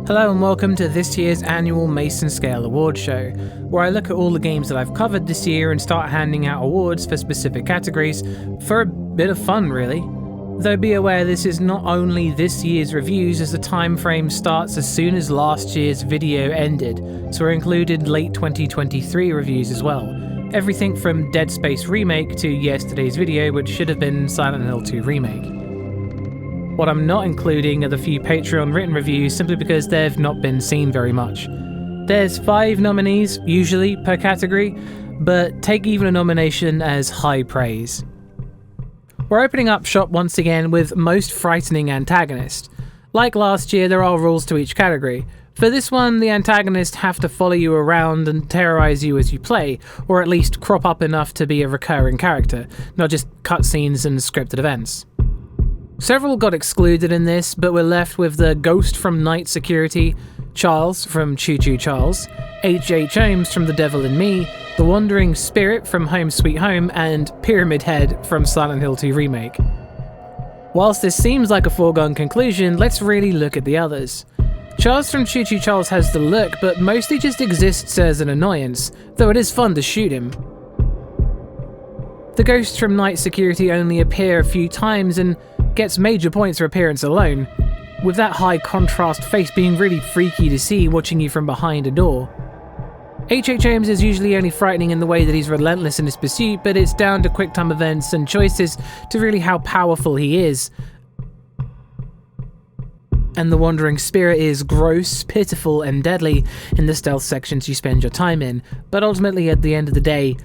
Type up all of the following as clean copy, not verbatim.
Hello and welcome to this year's annual Mason Scale Awards show, where I look at all the games that I've covered this year and start handing out awards for specific categories for a bit of fun really. Though be aware this is not only this year's reviews, as the time frame starts as soon as last year's video ended, so we're included late 2023 reviews as well. Everything from Dead Space Remake to yesterday's video, which should have been Silent Hill 2 Remake. What I'm not including are the few Patreon written reviews simply because they've not been seen very much. There's 5 nominees, usually, per category, but take even a nomination as high praise. We're opening up shop once again with Most Frightening Antagonist. Like last year, there are rules to each category. For this one, the antagonists have to follow you around and terrorize you as you play, or at least crop up enough to be a recurring character, not just cutscenes and scripted events. Several got excluded in this, but we're left with the Ghost from Night Security, Charles from Choo Choo Charles, H.H. Holmes from The Devil in Me, The Wandering Spirit from Home Sweet Home, and Pyramid Head from Silent Hill 2 Remake. Whilst this seems like a foregone conclusion, let's really look at the others. Charles from Choo Choo Charles has the look, but mostly just exists as an annoyance, though it is fun to shoot him. The Ghosts from Night Security only appear a few times and gets major points for appearance alone, with that high contrast face being really freaky to see watching you from behind a door. H.H. Holmes is usually only frightening in the way that he's relentless in his pursuit, but it's down to quick time events and choices to really how powerful he is. And the Wandering Spirit is gross, pitiful, and deadly in the stealth sections you spend your time in, but ultimately at the end of the day,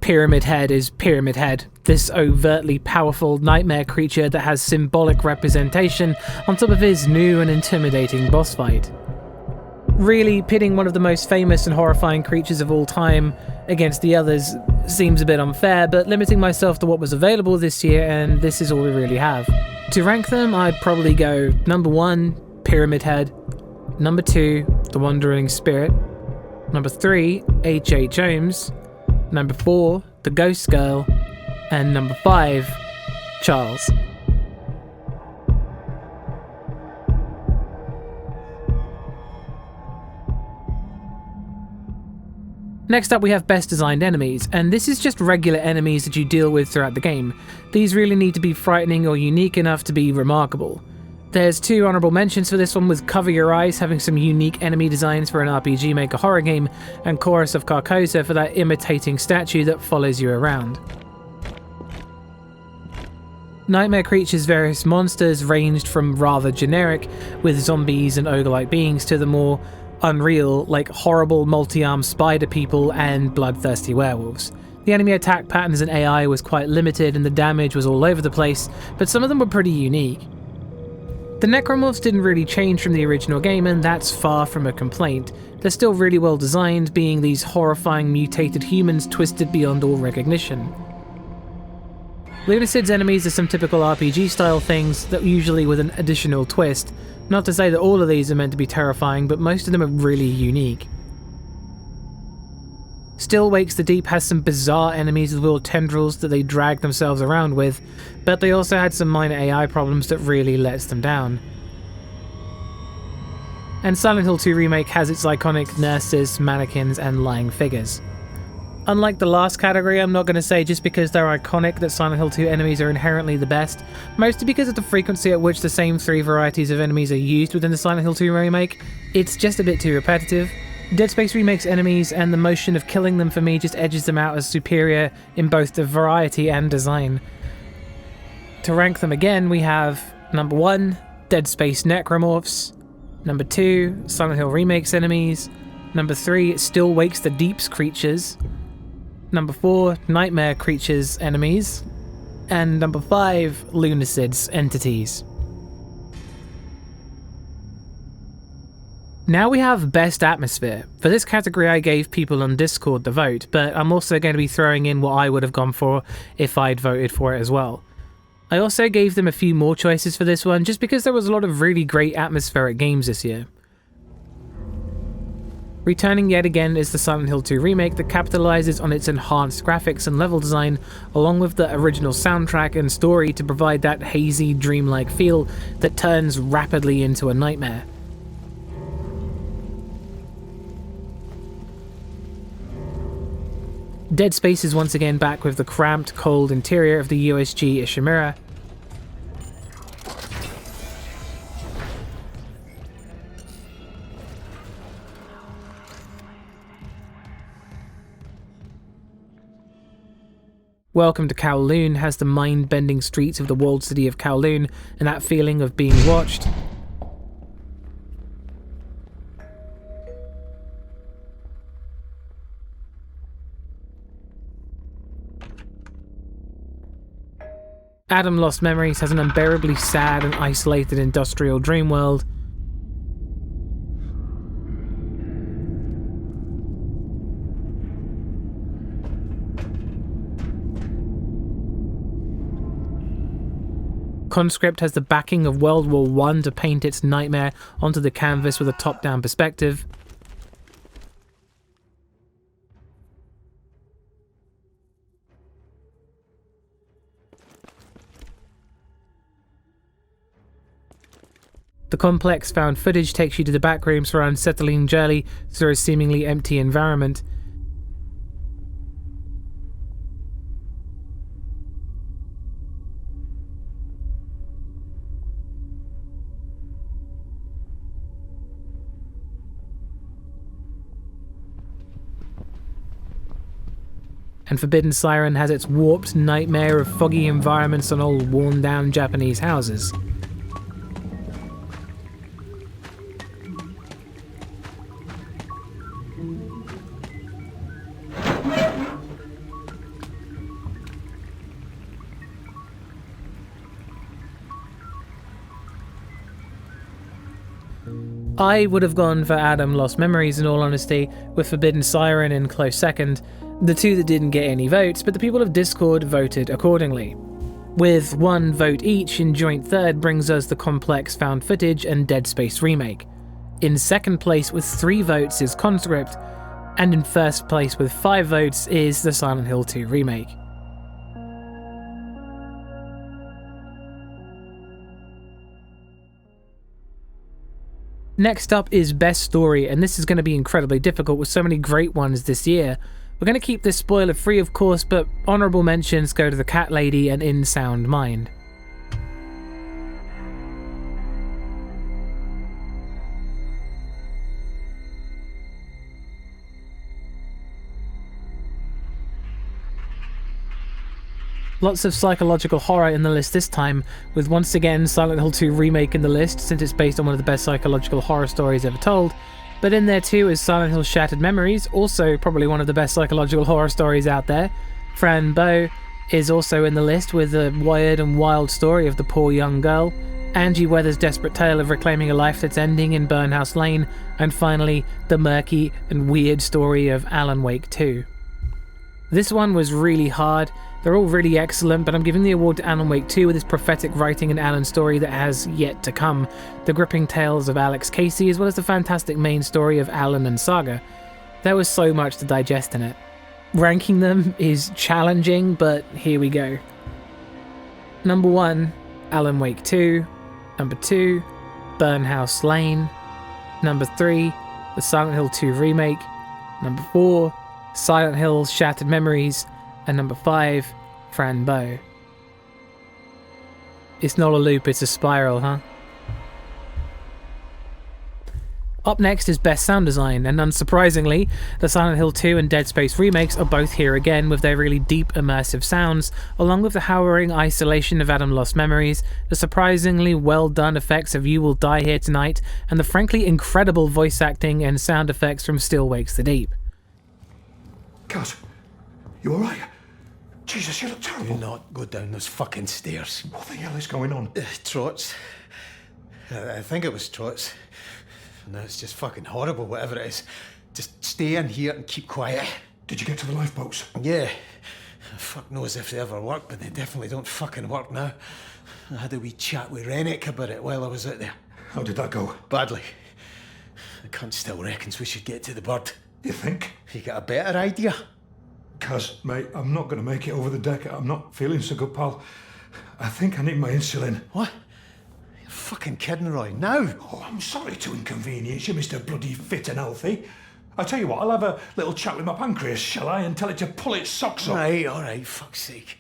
Pyramid Head is Pyramid Head, this overtly powerful nightmare creature that has symbolic representation on top of his new and intimidating boss fight. Really, pitting one of the most famous and horrifying creatures of all time against the others seems a bit unfair, but limiting myself to what was available this year, and this is all we really have. To rank them, I'd probably go number 1, Pyramid Head, number 2, The Wandering Spirit, number 3, H.H. Holmes, number 4, The Ghost Girl, and number 5, Charles. Next up we have Best Designed Enemies, and this is just regular enemies that you deal with throughout the game. These really need to be frightening or unique enough to be remarkable. There's 2 honourable mentions for this one, with Cover Your Eyes having some unique enemy designs for an RPG Maker horror game, and Chorus of Carcosa for that imitating statue that follows you around. Nightmare Creature's various monsters ranged from rather generic, with zombies and ogre-like beings, to the more unreal, like horrible multi-armed spider people and bloodthirsty werewolves. The enemy attack patterns and AI was quite limited and the damage was all over the place, but some of them were pretty unique. The necromorphs didn't really change from the original game, and that's far from a complaint. They're still really well designed, being these horrifying mutated humans twisted beyond all recognition. Lunacid's enemies are some typical RPG style things, that usually with an additional twist. Not to say that all of these are meant to be terrifying, but most of them are really unique. Still Wakes the Deep has some bizarre enemies with little tendrils that they drag themselves around with, but they also had some minor AI problems that really lets them down. And Silent Hill 2 Remake has its iconic nurses, mannequins, and lying figures. Unlike the last category, I'm not going to say just because they're iconic that Silent Hill 2 enemies are inherently the best, mostly because of the frequency at which the same 3 varieties of enemies are used within the Silent Hill 2 Remake. It's just a bit too repetitive. Dead Space Remake's enemies and the motion of killing them for me just edges them out as superior in both the variety and design. To rank them again, we have number 1, Dead Space Necromorphs, number 2, Silent Hill Remake's enemies, number 3, Still Wakes the Deep's creatures, number 4, Nightmare Creatures enemies, and number 5, Lunacid's entities. Now we have Best Atmosphere. For this category I gave people on Discord the vote, but I'm also going to be throwing in what I would have gone for if I'd voted for it as well. I also gave them a few more choices for this one, just because there was a lot of really great atmospheric games this year. Returning yet again is the Silent Hill 2 remake that capitalizes on its enhanced graphics and level design, along with the original soundtrack and story to provide that hazy, dreamlike feel that turns rapidly into a nightmare. Dead Space is once again back with the cramped, cold interior of the USG Ishimura. Welcome to Kowloon has the mind-bending streets of the walled city of Kowloon and that feeling of being watched. Adam Lost Memories has an unbearably sad and isolated industrial dream world. Conscript has the backing of World War I to paint its nightmare onto the canvas with a top-down perspective. The complex found footage takes you to the back rooms for an unsettling journey through a seemingly empty environment. And Forbidden Siren has its warped nightmare of foggy environments on old worn-down Japanese houses. I would have gone for Adam Lost Memories in all honesty, with Forbidden Siren in close second, the two that didn't get any votes, but the people of Discord voted accordingly. With one vote each, in joint third brings us the complex found footage and Dead Space remake. In second place with 3 votes is Conscript, and in first place with 5 votes is the Silent Hill 2 remake. Next up is Best Story, and this is going to be incredibly difficult with so many great ones this year. We're going to keep this spoiler free of course, but honourable mentions go to The Cat Lady and In Sound Mind. Lots of psychological horror in the list this time, with once again Silent Hill 2 remake in the list since it's based on one of the best psychological horror stories ever told, but in there too is Silent Hill Shattered Memories, also probably one of the best psychological horror stories out there. Fran Bow is also in the list with a wired and wild story of the poor young girl, Angie Weather's desperate tale of reclaiming a life that's ending in Burnhouse Lane, and finally the murky and weird story of Alan Wake 2. This one was really hard. They're all really excellent, but I'm giving the award to Alan Wake 2 with its prophetic writing and Alan's story that has yet to come, the gripping tales of Alex Casey, as well as the fantastic main story of Alan and Saga. There was so much to digest in it. Ranking them is challenging, but here we go. Number 1, Alan Wake 2. Number 2, Burnhouse Lane. Number 3, the Silent Hill 2 remake. Number 4, Silent Hill Shattered Memories. And number 5, Fran Bow. It's not a loop, it's a spiral, huh? Up next is Best Sound Design, and unsurprisingly, the Silent Hill 2 and Dead Space remakes are both here again with their really deep, immersive sounds, along with the harrowing isolation of Adam Lost Memories, the surprisingly well-done effects of You Will Die Here Tonight, and the frankly incredible voice acting and sound effects from Still Wakes the Deep. Cuz, you alright? Jesus, you look terrible. Do not go down those fucking stairs. What the hell is going on? Trots. I think it was trots. No, it's just fucking horrible, whatever it is. Just stay in here and keep quiet. Did you get to the lifeboats? Yeah. Fuck knows if they ever work, but they definitely don't fucking work now. I had a wee chat with Rennick about it while I was out there. How did that go? Badly. The cunt still reckons we should get to the bird. You think? You got a better idea? Cuz, mate, I'm not going to make it over the deck. I'm not feeling so good, pal. I think I need my insulin. What? You're fucking kidding, Roy. Now? Oh, I'm sorry to inconvenience you, Mr. Bloody Fit and Healthy. I tell you what, I'll have a little chat with my pancreas, shall I, and tell it to pull its socks up. Right, all right, fuck's sake.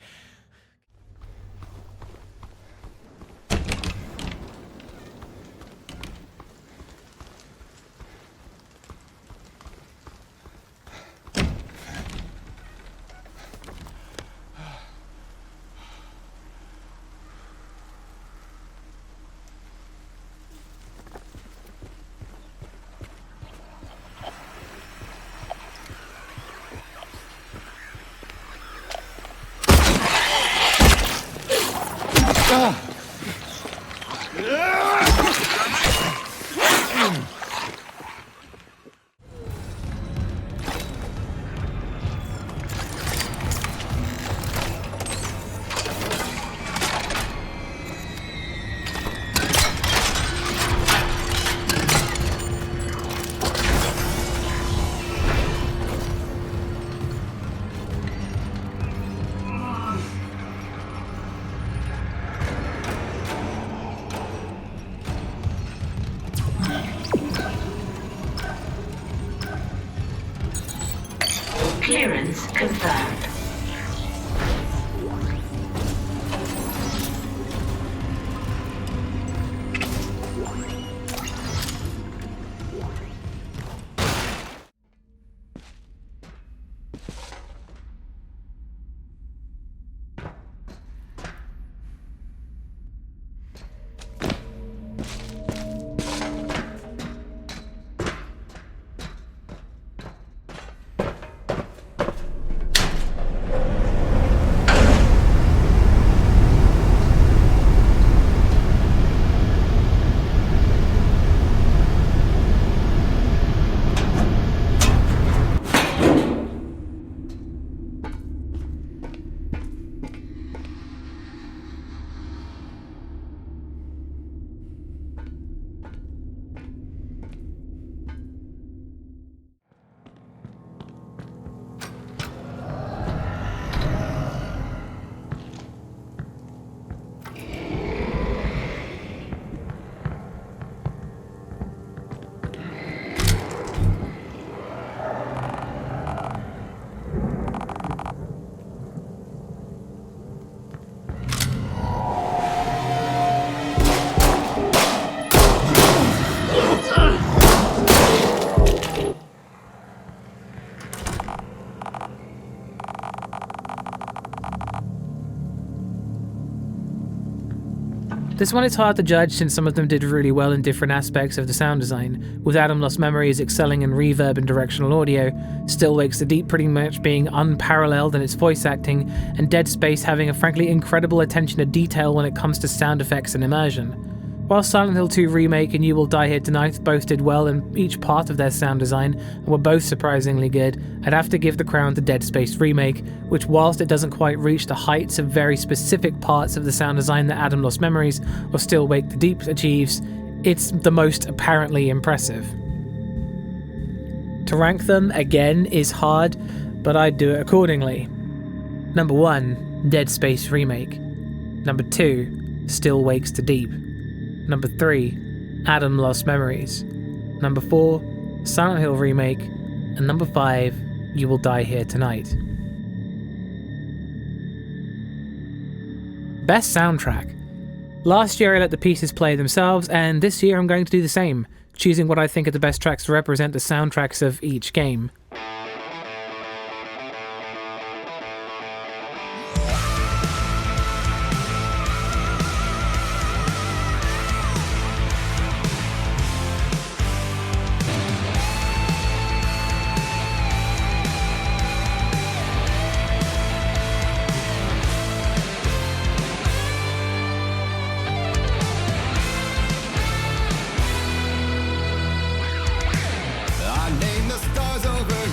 Clearance confirmed. This one is hard to judge since some of them did really well in different aspects of the sound design, with Adam Lost Memories excelling in reverb and directional audio, Still Wakes the Deep pretty much being unparalleled in its voice acting, and Dead Space having a frankly incredible attention to detail when it comes to sound effects and immersion. While Silent Hill 2 Remake and You Will Die Here Tonight both did well in each part of their sound design and were both surprisingly good, I'd have to give the crown to Dead Space Remake, which whilst it doesn't quite reach the heights of very specific parts of the sound design that Adam Lost Memories or Still Wake the Deep achieves, it's the most apparently impressive. To rank them, again, is hard, but I'd do it accordingly. Number 1, Dead Space Remake. Number 2, Still Wakes the Deep. Number 3, Adam Lost Memories. Number 4, Silent Hill Remake. And number 5, You Will Die Here Tonight. Best soundtrack. Last year I let the pieces play themselves, and this year I'm going to do the same, choosing what I think are the best tracks to represent the soundtracks of each game. I name the stars over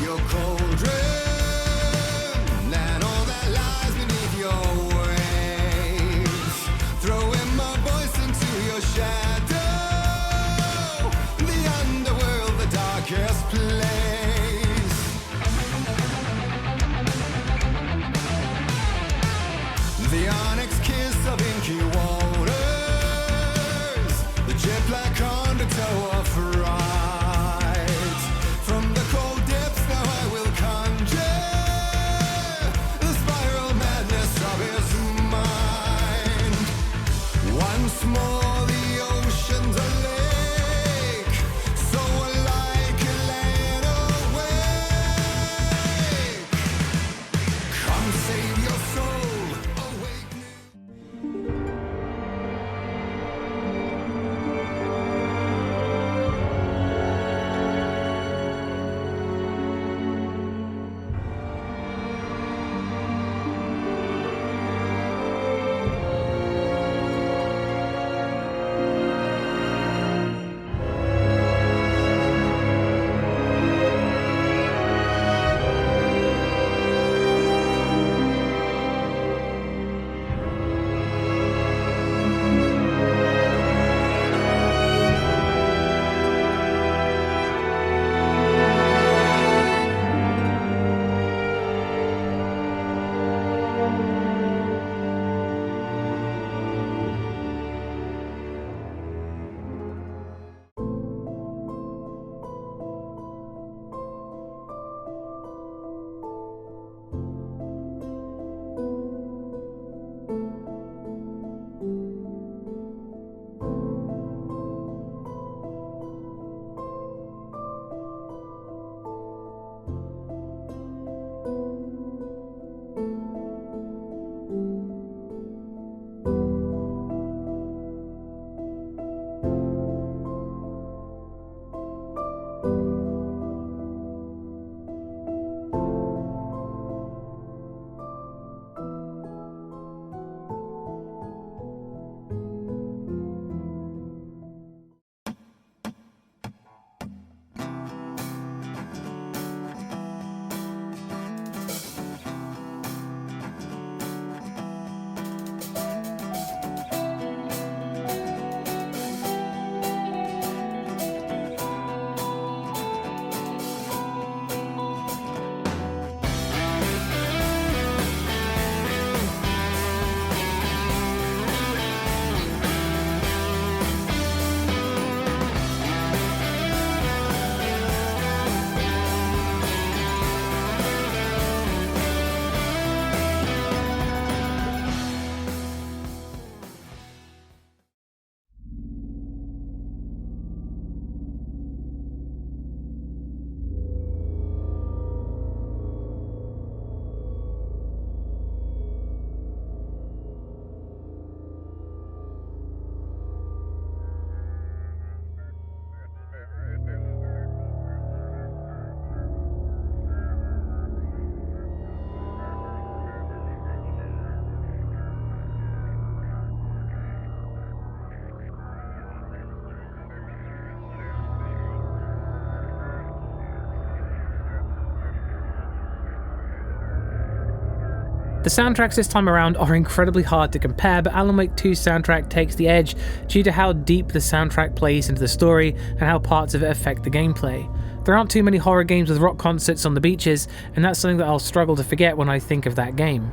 The soundtracks this time around are incredibly hard to compare, but Alan Wake 2's soundtrack takes the edge due to how deep the soundtrack plays into the story and how parts of it affect the gameplay. There aren't too many horror games with rock concerts on the beaches, and that's something that I'll struggle to forget when I think of that game.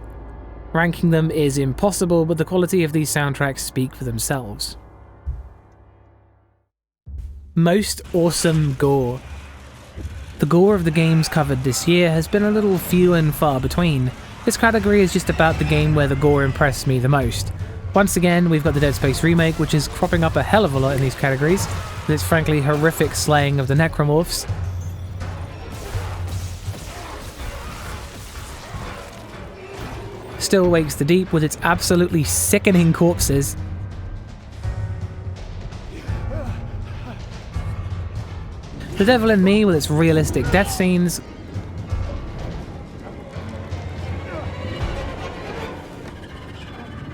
Ranking them is impossible, but the quality of these soundtracks speak for themselves. Most awesome gore. The gore of the games covered this year has been a little few and far between. This category is just about the game where the gore impressed me the most. Once again, we've got the Dead Space remake, which is cropping up a hell of a lot in these categories, with its frankly horrific slaying of the necromorphs. Still Wakes the Deep with its absolutely sickening corpses. The Devil in Me with its realistic death scenes.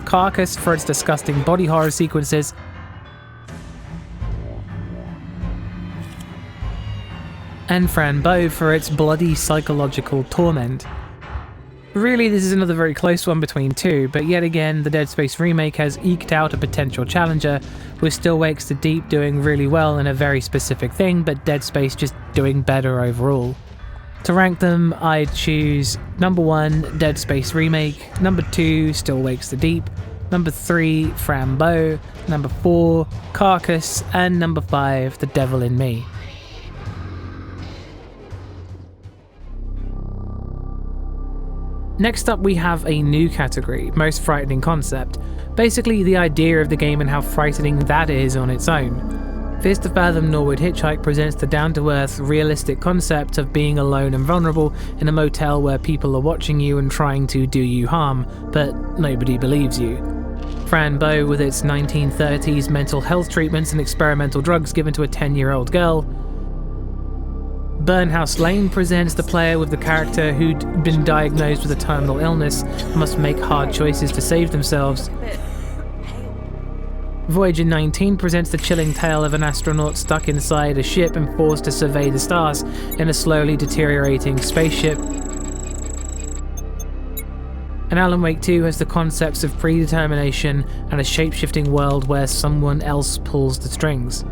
Carcass for its disgusting body horror sequences. And Frambeau for its bloody psychological torment. Really, this is another very close one between two, but yet again, the Dead Space remake has eked out a potential challenger, with Still Wakes the Deep doing really well in a very specific thing, but Dead Space just doing better overall. To rank them, I'd choose number 1, Dead Space remake, number 2, Still Wakes the Deep, number 3, Frambeau, number 4, Carcass, and number 5, The Devil in Me. Next up we have a new category, Most Frightening Concept. Basically the idea of the game and how frightening that is on its own. Fears to Fathom Nor Would Hitchhike presents the down-to-earth, realistic concept of being alone and vulnerable in a motel where people are watching you and trying to do you harm, but nobody believes you. Frambeau with its 1930s mental health treatments and experimental drugs given to a 10-year-old girl. Burnhouse Lane presents the player with the character who'd been diagnosed with a terminal illness and must make hard choices to save themselves. Voyager 19 presents the chilling tale of an astronaut stuck inside a ship and forced to survey the stars in a slowly deteriorating spaceship. And Alan Wake 2 has the concepts of predetermination and a shape-shifting world where someone else pulls the strings.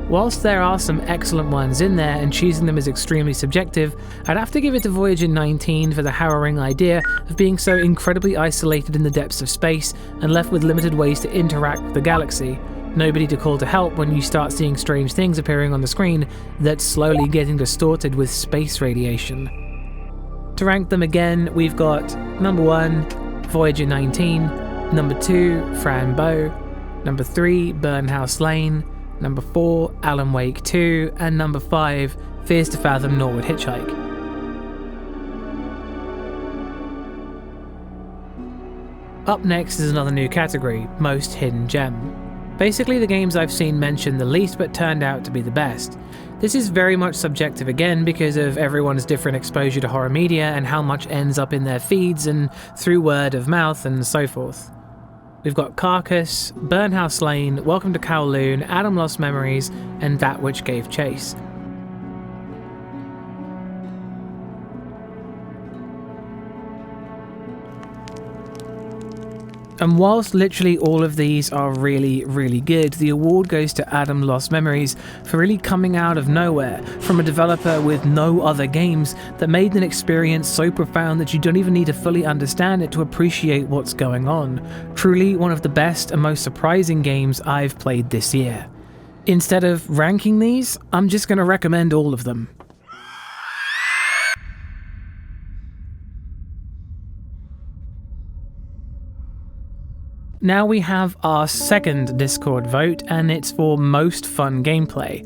Whilst there are some excellent ones in there and choosing them is extremely subjective, I'd have to give it to Voyager 19 for the harrowing idea of being so incredibly isolated in the depths of space and left with limited ways to interact with the galaxy. Nobody to call to help when you start seeing strange things appearing on the screen that's slowly getting distorted with space radiation. To rank them again, we've got number 1, Voyager 19, number 2, Frambeau, number 3, Burnhouse Lane, number 4, Alan Wake 2, and number 5, Fears to Fathom Nor Would Hitchhike. Up next is another new category, Most Hidden Gem. Basically the games I've seen mentioned the least but turned out to be the best. This is very much subjective again because of everyone's different exposure to horror media and how much ends up in their feeds and through word of mouth and so forth. We've got Carcass, Burnhouse Lane, Welcome to Kowloon, Adam Lost Memories, and That Which Gave Chase. And whilst literally all of these are really, really good, the award goes to Adam Lost Memories for really coming out of nowhere from a developer with no other games that made an experience so profound that you don't even need to fully understand it to appreciate what's going on. Truly one of the best and most surprising games I've played this year. Instead of ranking these, I'm just going to recommend all of them. Now we have our second Discord vote, and it's for most fun gameplay.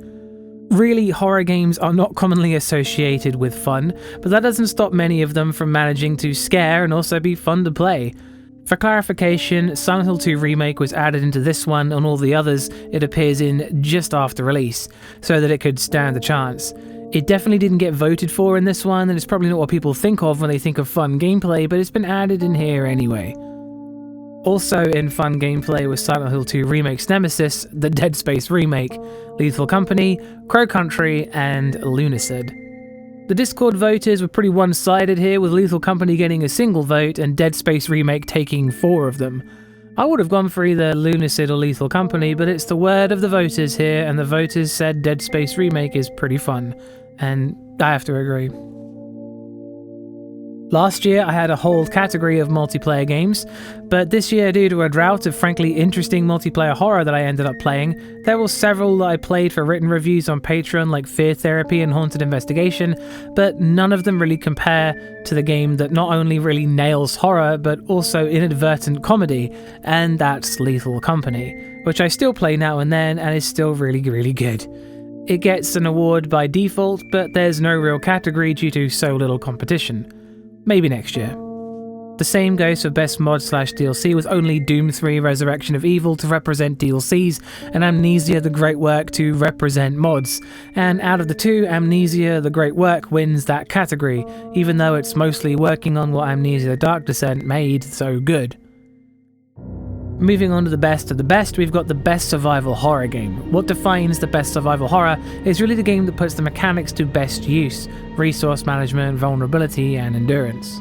Really, horror games are not commonly associated with fun, but that doesn't stop many of them from managing to scare and also be fun to play. For clarification, Silent Hill 2 Remake was added into this one, and all the others it appears in just after release, so that it could stand a chance. It definitely didn't get voted for in this one, and it's probably not what people think of when they think of fun gameplay, but it's been added in here anyway. Also in fun gameplay was Silent Hill 2 Remake's Nemesis, the Dead Space Remake, Lethal Company, Crow Country, and Lunacid. The Discord voters were pretty one-sided here, with Lethal Company getting a single vote and Dead Space Remake taking 4 of them. I would have gone for either Lunacid or Lethal Company, but it's the word of the voters here, and the voters said Dead Space Remake is pretty fun, and I have to agree. Last year I had a whole category of multiplayer games, but this year, due to a drought of frankly interesting multiplayer horror that I ended up playing, there were several that I played for written reviews on Patreon like Fear Therapy and Haunted Investigation, but none of them really compare to the game that not only really nails horror, but also inadvertent comedy, and that's Lethal Company, which I still play now and then and is still really, really good. It gets an award by default, but there's no real category due to so little competition. Maybe next year. The same goes for Best Mod/DLC, with only Doom 3 Resurrection of Evil to represent DLCs, and Amnesia the Great Work to represent mods. And out of the two, Amnesia the Great Work wins that category, even though it's mostly working on what Amnesia the Dark Descent made so good. Moving on to the best of the best, we've got the best survival horror game. What defines the best survival horror is really the game that puts the mechanics to best use: resource management, vulnerability, and endurance.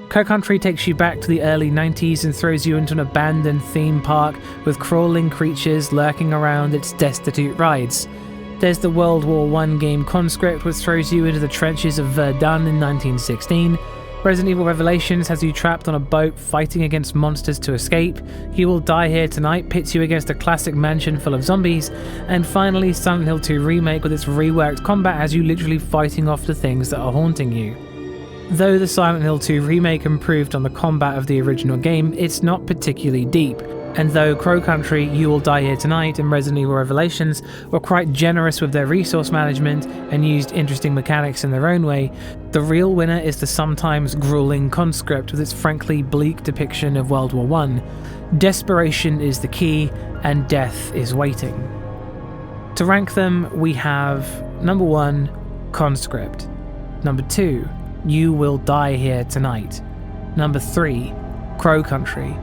Co-Country takes you back to the early 90s and throws you into an abandoned theme park with crawling creatures lurking around its destitute rides. There's the World War I game Conscript, which throws you into the trenches of Verdun in 1916. Resident Evil Revelations has you trapped on a boat fighting against monsters to escape. You Will Die Here Tonight pits you against a classic mansion full of zombies. And finally, Silent Hill 2 Remake with its reworked combat has you literally fighting off the things that are haunting you. Though the Silent Hill 2 Remake improved on the combat of the original game, it's not particularly deep. And though Crow Country, You Will Die Here Tonight, and Resident Evil Revelations were quite generous with their resource management and used interesting mechanics in their own way, the real winner is the sometimes grueling Conscript with its frankly bleak depiction of World War I. Desperation is the key, and death is waiting. To rank them, we have number 1, Conscript. Number 2, You Will Die Here Tonight. Number 3, Crow Country.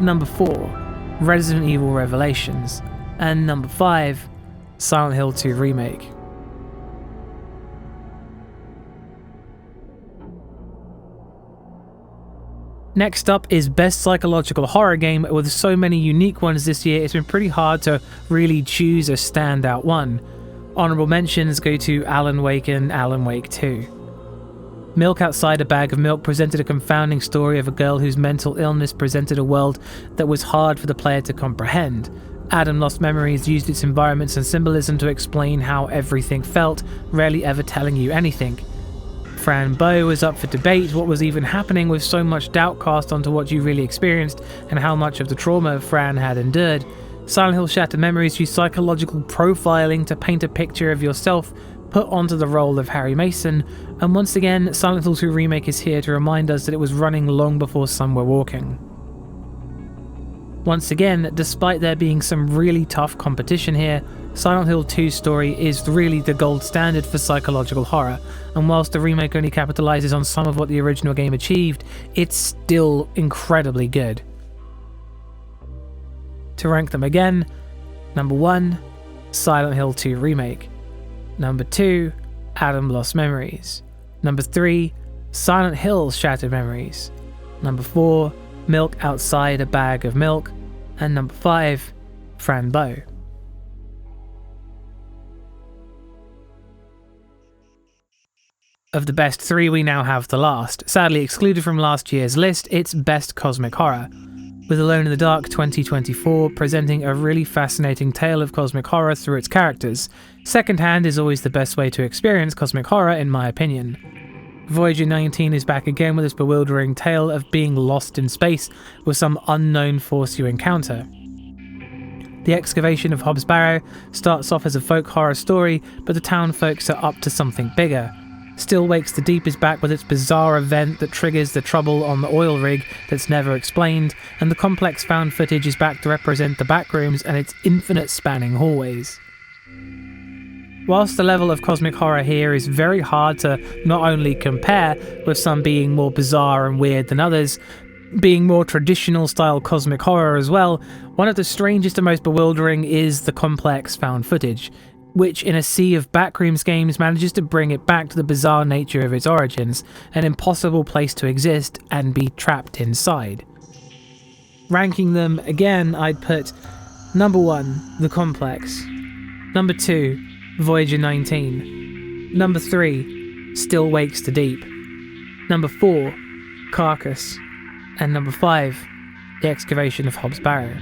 Number 4, Resident Evil Revelations. And number 5, Silent Hill 2 Remake. Next up is Best Psychological Horror Game. With so many unique ones this year, it's been pretty hard to really choose a standout one. Honorable mentions go to Alan Wake and Alan Wake 2. Milk Outside a Bag of Milk presented a confounding story of a girl whose mental illness presented a world that was hard for the player to comprehend. Adam Lost Memories used its environments and symbolism to explain how everything felt, rarely ever telling you anything. Fran Bow was up for debate what was even happening, with so much doubt cast onto what you really experienced and how much of the trauma Fran had endured. Silent Hill Shattered Memories used psychological profiling to paint a picture of yourself put onto the role of Harry Mason, and once again, Silent Hill 2 Remake is here to remind us that it was running long before some were walking. Once again, despite there being some really tough competition here, Silent Hill 2's story is really the gold standard for psychological horror, and whilst the remake only capitalizes on some of what the original game achieved, it's still incredibly good. To rank them again, number 1, Silent Hill 2 Remake. Number 2, Adam Lost Memories. Number 3, Silent Hill Shattered Memories. Number 4, Milk Outside a Bag of Milk. And number 5, Fran Bow. Of the best 3, we now have the last. Sadly excluded from last year's list, it's Best Cosmic Horror, with Alone in the Dark 2024 presenting a really fascinating tale of cosmic horror through its characters. Secondhand is always the best way to experience cosmic horror, in my opinion. Voyager 19 is back again with its bewildering tale of being lost in space with some unknown force you encounter. The excavation of Hobbs Barrow starts off as a folk horror story, but the town folks are up to something bigger. Still Wakes the Deep is back with its bizarre event that triggers the trouble on the oil rig that's never explained, and the complex found footage is back to represent the backrooms and its infinite spanning hallways. Whilst the level of cosmic horror here is very hard to not only compare, with some being more bizarre and weird than others, being more traditional style cosmic horror as well, one of the strangest and most bewildering is the complex found footage. which in a sea of backrooms games manages to bring it back to the bizarre nature of its origins, an impossible place to exist and be trapped inside. Ranking them, again, I'd put number 1, The Complex, number 2, Voyager 19, number 3, Still Wakes the Deep, number 4, Carcass, and number 5, The Excavation of Hobbs Barrow.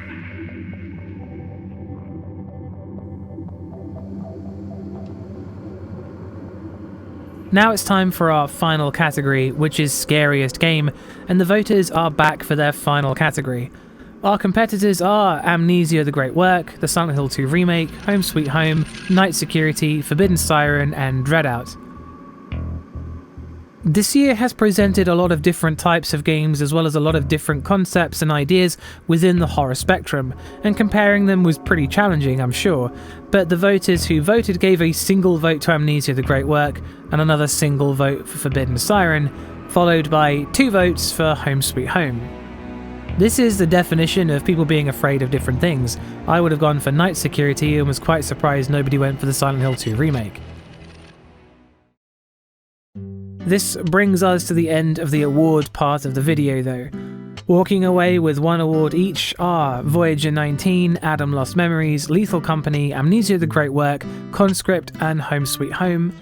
Now it's time for our final category, which is Scariest Game, and the voters are back for their final category. Our competitors are Amnesia: The Great Work, the Silent Hill 2 Remake, Home Sweet Home, Night Security, Forbidden Siren, and Dreadout. This year has presented a lot of different types of games as well as a lot of different concepts and ideas within the horror spectrum, and comparing them was pretty challenging, I'm sure, but the voters who voted gave a single vote to Amnesia: The Great Work and another single vote for Forbidden Siren, followed by 2 votes for Home Sweet Home. This is the definition of people being afraid of different things. I would have gone for Night Security and was quite surprised nobody went for the Silent Hill 2 Remake. This brings us to the end of the award part of the video though. Walking away with 1 award each are Voyager 19, Adam Lost Memories, Lethal Company, Amnesia: The Great Work, Conscript, and Home Sweet Home.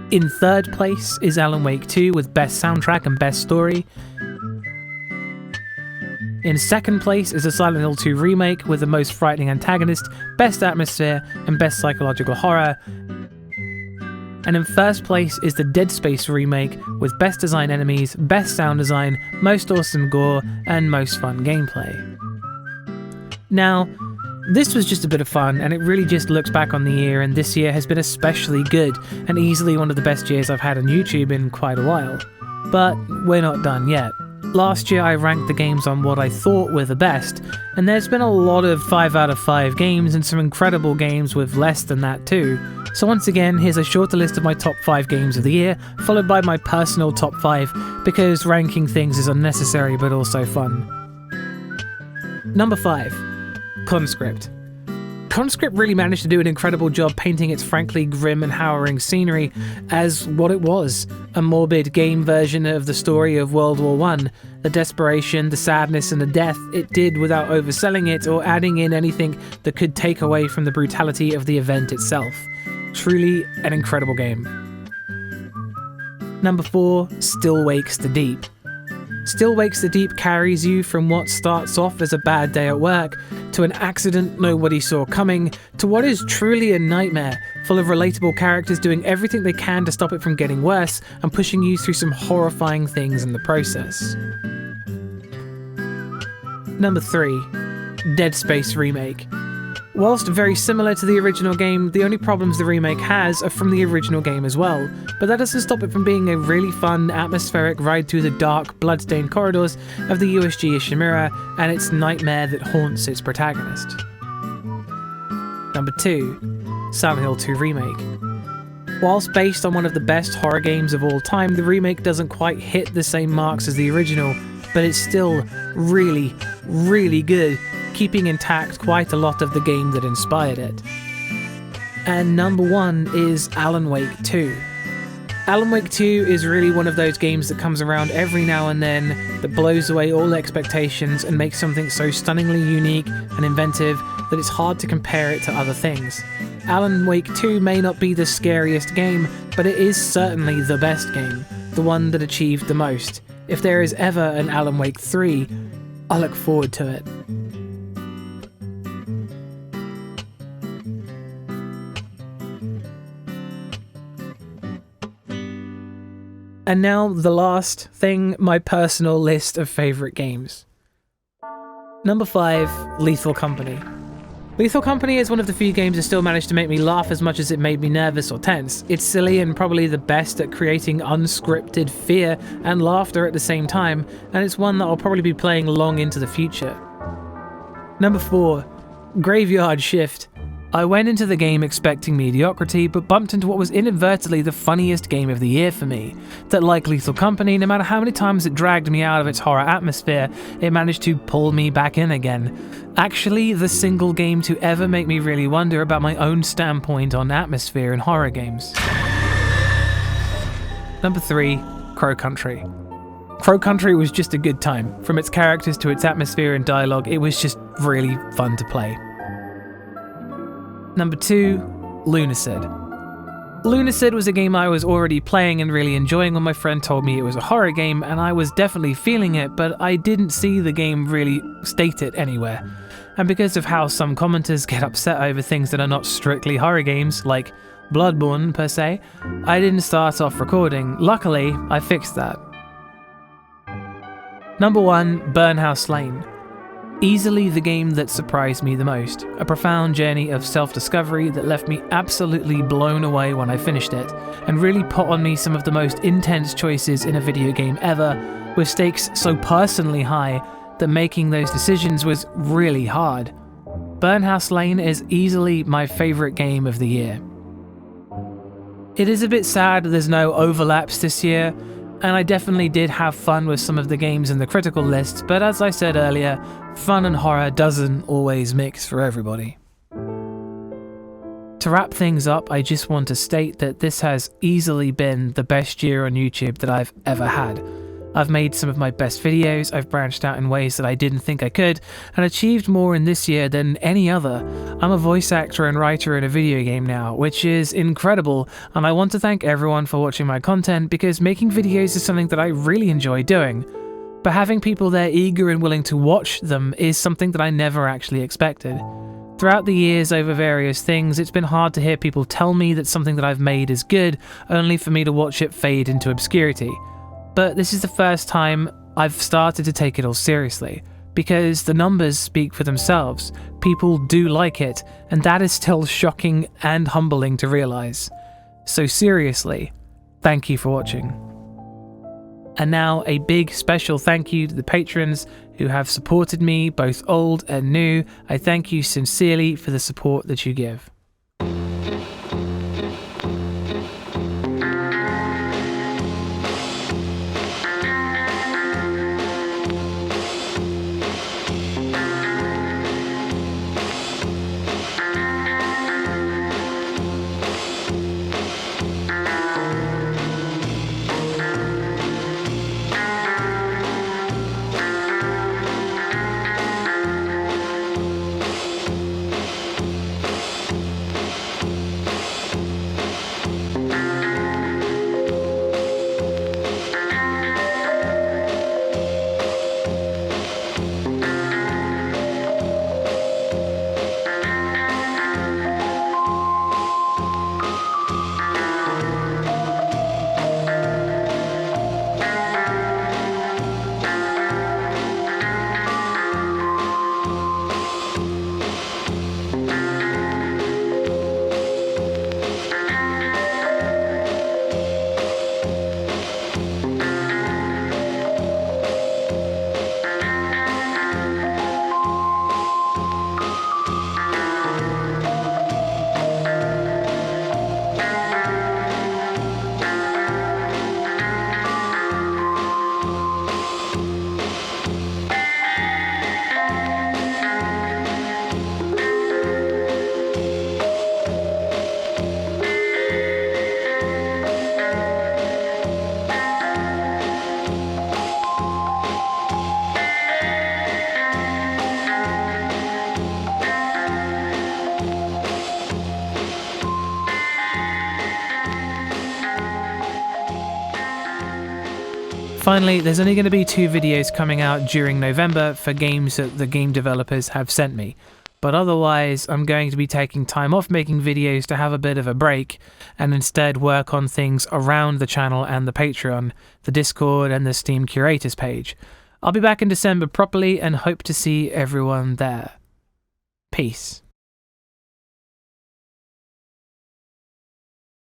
In 3rd place is Alan Wake 2 with Best Soundtrack and Best Story. In 2nd place is the Silent Hill 2 Remake with the Most Frightening Antagonist, Best Atmosphere, and Best Psychological Horror. And in 1st place is the Dead Space Remake with Best Design Enemies, Best Sound Design, Most Awesome Gore, and Most Fun Gameplay. Now, this was just a bit of fun, and it really just looks back on the year, and this year has been especially good, and easily one of the best years I've had on YouTube in quite a while. But we're not done yet. Last year I ranked the games on what I thought were the best, and there's been a lot of 5 out of 5 games and some incredible games with less than that too. So once again, here's a shorter list of my top 5 games of the year, followed by my personal top 5, because ranking things is unnecessary but also fun. Number 5. Conscript. Conscript really managed to do an incredible job painting its frankly grim and harrowing scenery as what it was, a morbid game version of the story of World War I. The desperation, the sadness and the death it did without overselling it or adding in anything that could take away from the brutality of the event itself. Truly an incredible game. Number 4, Still Wakes the Deep. Still Wakes the Deep carries you from what starts off as a bad day at work, to an accident nobody saw coming, to what is truly a nightmare, full of relatable characters doing everything they can to stop it from getting worse, and pushing you through some horrifying things in the process. Number 3. Dead Space Remake. Whilst very similar to the original game, the only problems the remake has are from the original game as well, but that doesn't stop it from being a really fun, atmospheric ride through the dark, blood-stained corridors of the USG Ishimura and its nightmare that haunts its protagonist. Number 2. Silent Hill 2 Remake. Whilst based on one of the best horror games of all time, the remake doesn't quite hit the same marks as the original, but it's still really, really good, keeping intact quite a lot of the game that inspired it. And number 1 is Alan Wake 2. Alan Wake 2 is really one of those games that comes around every now and then, that blows away all expectations and makes something so stunningly unique and inventive that it's hard to compare it to other things. Alan Wake 2 may not be the scariest game, but it is certainly the best game, the one that achieved the most. If there is ever an Alan Wake 3, I look forward to it. And now the last thing, my personal list of favourite games. Number 5, Lethal Company. Lethal Company is one of the few games that still managed to make me laugh as much as it made me nervous or tense. It's silly and probably the best at creating unscripted fear and laughter at the same time, and it's one that I'll probably be playing long into the future. Number 4, Graveyard Shift. I went into the game expecting mediocrity, but bumped into what was inadvertently the funniest game of the year for me. That, like Lethal Company, no matter how many times it dragged me out of its horror atmosphere, it managed to pull me back in again. Actually, the single game to ever make me really wonder about my own standpoint on atmosphere in horror games. Number 3, Crow Country. Crow Country was just a good time. From its characters to its atmosphere and dialogue, it was just really fun to play. Number 2, Lunacid. Lunacid was a game I was already playing and really enjoying when my friend told me it was a horror game, and I was definitely feeling it, but I didn't see the game really stated anywhere. And because of how some commenters get upset over things that are not strictly horror games, like Bloodborne per se, I didn't start off recording. Luckily, I fixed that. Number 1, Burnhouse Lane. Easily the game that surprised me the most. A profound journey of self-discovery that left me absolutely blown away when I finished it, and really put on me some of the most intense choices in a video game ever, with stakes so personally high that making those decisions was really hard. Burnhouse Lane is easily my favourite game of the year. It is a bit sad there's no overlaps this year, and I definitely did have fun with some of the games in the critical list, but as I said earlier, fun and horror doesn't always mix for everybody. To wrap things up, I just want to state that this has easily been the best year on YouTube that I've ever had. I've made some of my best videos, I've branched out in ways that I didn't think I could, and achieved more in this year than any other. I'm a voice actor and writer in a video game now, which is incredible, and I want to thank everyone for watching my content because making videos is something that I really enjoy doing. But having people there eager and willing to watch them is something that I never actually expected. Throughout the years over various things, it's been hard to hear people tell me that something that I've made is good, only for me to watch it fade into obscurity. But this is the first time I've started to take it all seriously, because the numbers speak for themselves. People do like it, and that is still shocking and humbling to realise. So seriously, thank you for watching. And now a big special thank you to the patrons who have supported me, both old and new. I thank you sincerely for the support that you give. Finally, there's only going to be 2 videos coming out during November for games that the game developers have sent me. But otherwise, I'm going to be taking time off making videos to have a bit of a break and instead work on things around the channel and the Patreon, the Discord and the Steam Curators page. I'll be back in December properly and hope to see everyone there. Peace.